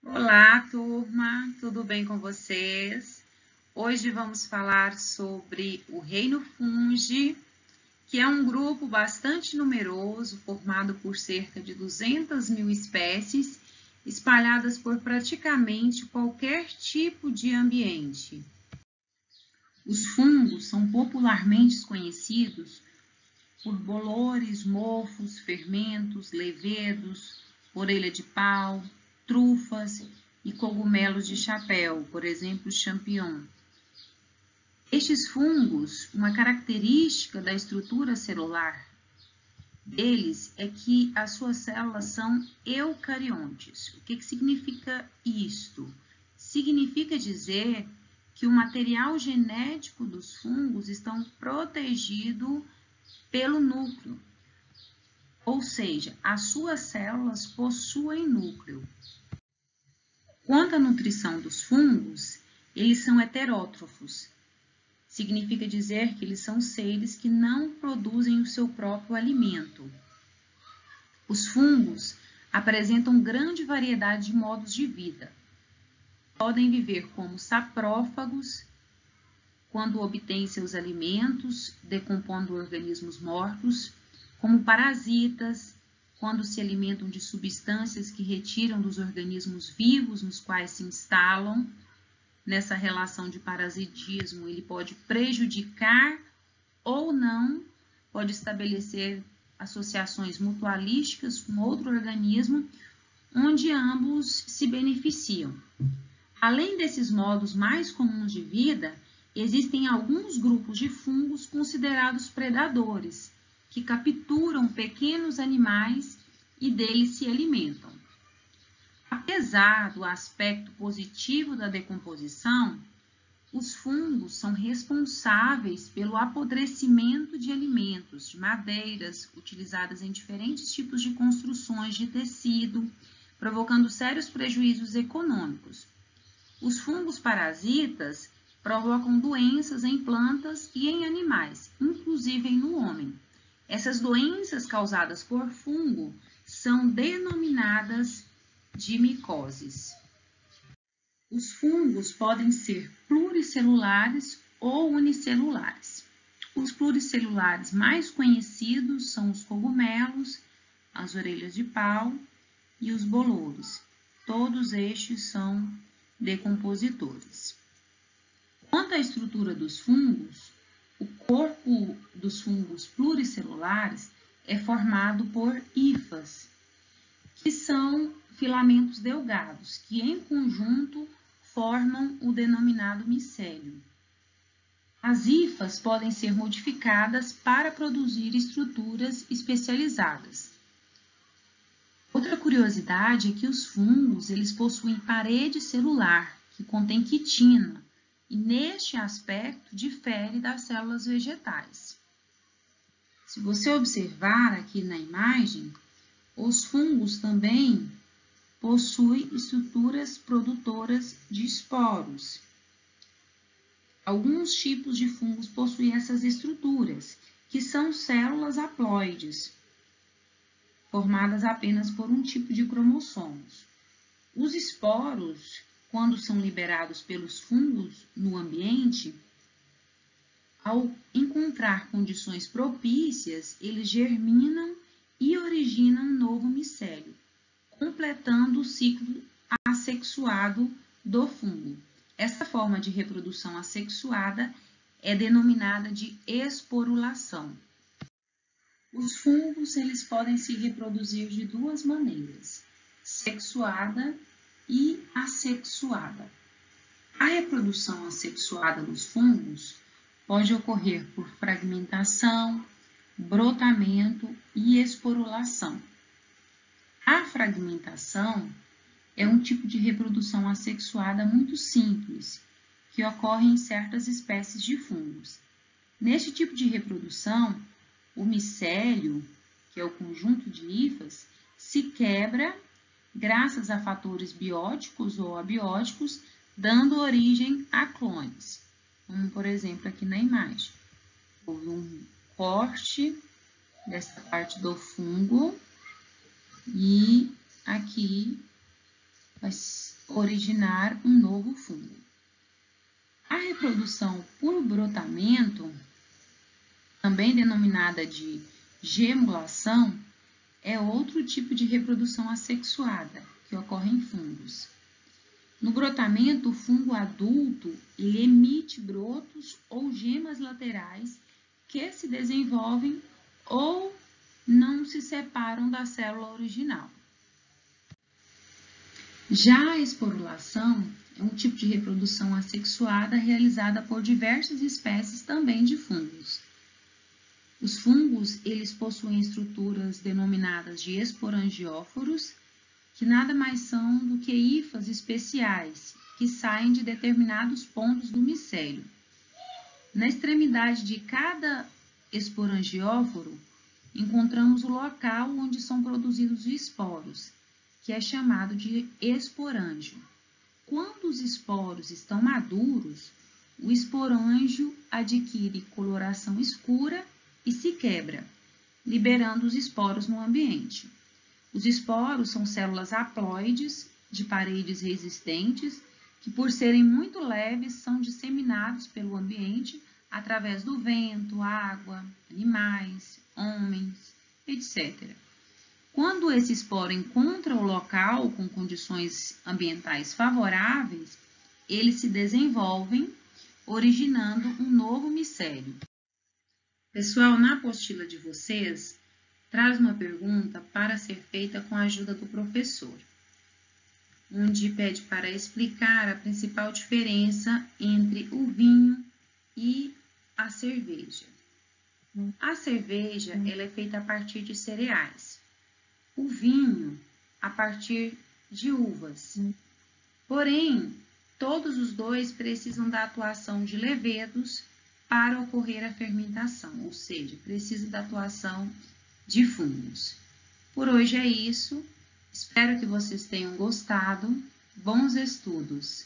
Olá, turma, tudo bem com vocês? Hoje vamos falar sobre o reino fungi, que é um grupo bastante numeroso, formado por cerca de 200 mil espécies, espalhadas por praticamente qualquer tipo de ambiente. Os fungos são popularmente conhecidos por bolores, mofos, fermentos, levedos, orelha de pau, trufas e cogumelos de chapéu, por exemplo, champignon. Estes fungos, uma característica da estrutura celular deles é que as suas células são eucariontes. O que significa isto? Significa dizer que o material genético dos fungos está protegido pelo núcleo, ou seja, as suas células possuem núcleo. Quanto à nutrição dos fungos, eles são heterótrofos. Significa dizer que eles são seres que não produzem o seu próprio alimento. Os fungos apresentam grande variedade de modos de vida. Podem viver como saprófagos, quando obtêm seus alimentos, decompondo organismos mortos, como parasitas, quando se alimentam de substâncias que retiram dos organismos vivos nos quais se instalam. Nessa relação de parasitismo, ele pode prejudicar ou não, pode estabelecer associações mutualísticas com outro organismo, onde ambos se beneficiam. Além desses modos mais comuns de vida, existem alguns grupos de fungos considerados predadores, que capturam pequenos animais e deles se alimentam. Apesar do aspecto positivo da decomposição, os fungos são responsáveis pelo apodrecimento de alimentos, de madeiras utilizadas em diferentes tipos de construções de tecido, provocando sérios prejuízos econômicos. Os fungos parasitas provocam doenças em plantas e em animais, inclusive no homem. Essas doenças causadas por fungo são denominadas de micoses. Os fungos podem ser pluricelulares ou unicelulares. Os pluricelulares mais conhecidos são os cogumelos, as orelhas de pau e os bolores. Todos estes são decompositores. Quanto à estrutura dos fungos, o corpo dos fungos pluricelulares é formado por hifas, que são filamentos delgados, que em conjunto formam o denominado micélio. As hifas podem ser modificadas para produzir estruturas especializadas. Outra curiosidade é que os fungos eles possuem parede celular, que contém quitina, e neste aspecto difere das células vegetais. Se você observar aqui na imagem, os fungos também possuem estruturas produtoras de esporos. Alguns tipos de fungos possuem essas estruturas, que são células haploides, formadas apenas por um tipo de cromossomos. Os esporos, quando são liberados pelos fungos no ambiente, ao encontrar condições propícias, eles germinam e originam um novo micélio, completando o ciclo assexuado do fungo. Essa forma de reprodução assexuada é denominada de esporulação. Os fungos eles podem se reproduzir de duas maneiras, sexuada e assexuada. A reprodução assexuada nos fungos pode ocorrer por fragmentação, brotamento e esporulação. A fragmentação é um tipo de reprodução assexuada muito simples, que ocorre em certas espécies de fungos. Neste tipo de reprodução, o micélio, que é o conjunto de hifas, se quebra graças a fatores bióticos ou abióticos, dando origem a clones. Como, por exemplo, aqui na imagem. Houve um corte dessa parte do fungo e aqui originar um novo fungo. A reprodução por brotamento, também denominada de gemulação, é outro tipo de reprodução assexuada que ocorre em fungos. No brotamento, o fungo adulto ele emite brotos ou gemas laterais que se desenvolvem ou não se separam da célula original. Já a esporulação é um tipo de reprodução assexuada realizada por diversas espécies também de fungos. Os fungos eles possuem estruturas denominadas de esporangióforos, que nada mais são do que hifas especiais que saem de determinados pontos do micélio. Na extremidade de cada esporangióforo, encontramos o local onde são produzidos os esporos, que é chamado de esporângio. Quando os esporos estão maduros, o esporângio adquire coloração escura e se quebra, liberando os esporos no ambiente. Os esporos são células haploides de paredes resistentes que, por serem muito leves, são disseminados pelo ambiente através do vento, água, animais, homens, etc. Quando esse esporo encontra o local com condições ambientais favoráveis, eles se desenvolvem, originando um novo micélio. Pessoal, na apostila de vocês, traz uma pergunta para ser feita com a ajuda do professor, onde pede para explicar a principal diferença entre o vinho e a cerveja. A cerveja ela é feita a partir de cereais, o vinho a partir de uvas. Porém, todos os dois precisam da atuação de levedos para ocorrer a fermentação, ou seja, precisa da atuação de fungos. Por hoje é isso. Espero que vocês tenham gostado. Bons estudos!